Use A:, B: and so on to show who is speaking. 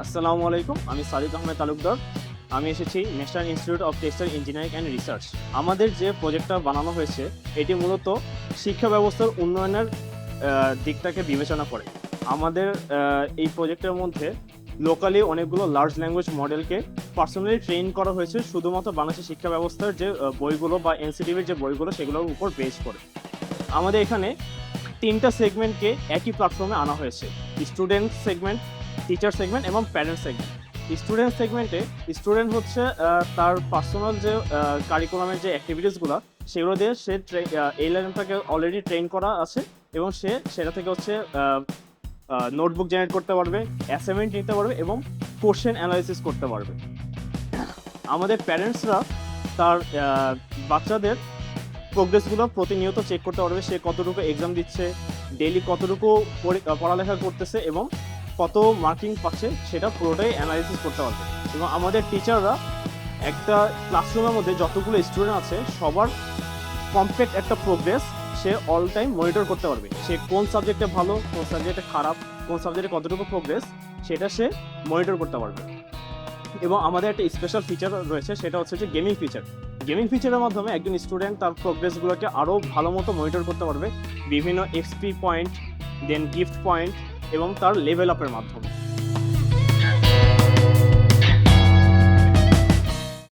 A: আসসালামু আলাইকুম, আমি সাদিক আহমেদ তালুকদার। আমি এসেছি national institute of textile engineering and research. আমাদের যে প্রজেক্টটা বানানো হয়েছে এটি মূলত শিক্ষা ব্যবস্থার উন্নয়নের দিকটাকে বিবেচনা করে। আমাদের এই প্রজেক্টের মধ্যে লোকালি অনেকগুলো লার্জ ল্যাঙ্গুয়েজ মডেলকে পার্সোনালি ট্রেন করা হয়েছে শুধুমাত্র বাংলাদেশের শিক্ষা ব্যবস্থার যে বইগুলো বা এনসিটিভির যে বইগুলো সেগুলোর উপর বেস করে। আমাদের এখানে 3টা সেগমেন্টকে একই প্ল্যাটফর্মে আনা হয়েছে: স্টুডেন্ট সেগমেন্ট, টিচার সেগমেন্ট এবং প্যারেন্ট সেগমেন্ট। স্টুডেন্ট সেগমেন্টে স্টুডেন্ট হচ্ছে তার পার্সোনাল যে কারিকুলামের যে অ্যাক্টিভিটিসগুলো সেগুলো দিয়ে সে এই লাইনটাকে অলরেডি ট্রেন করা আছে এবং সে সেটা থেকে হচ্ছে নোটবুক জেনারেট করতে পারবে, অ্যাসাইনমেন্ট নিতে পারবে এবং কোশ্চেন অ্যানালাইসিস করতে পারবে। আমাদের প্যারেন্টসরা তার বাচ্চাদের প্রোগ্রেসগুলো প্রতিনিয়ত চেক করতে পারবে, সে কতটুকু এক্সাম দিচ্ছে, ডেইলি কতটুকু পড়ালেখা করতেছে এবং কত মার্কিং পাচ্ছে সেটা পুরোটাই অ্যানালাইসিস করতে পারবে। এবং আমাদের টিচাররা একটা ক্লাসরুমের মধ্যে যতগুলো স্টুডেন্ট আছে সবার কমপ্লিট একটা প্রোগ্রেস সে অল টাইম মনিটর করতে পারবে। সে কোন সাবজেক্টে ভালো, কোন সাবজেক্টে খারাপ, কোন সাবজেক্টে কতটুকু প্রোগ্রেস সেটা সে মনিটর করতে পারবে। এবং আমাদের একটা স্পেশাল ফিচার রয়েছে, সেটা হচ্ছে যে গেমিং ফিচার। গেমিং ফিচারের মাধ্যমে একজন স্টুডেন্ট তার প্রোগ্রেসগুলোকে আরও ভালো মতো মনিটর করতে পারবে বিভিন্ন এক্সপি পয়েন্ট, দেন গিফট পয়েন্ট এবং তার লেভেল আপের মাধ্যমে।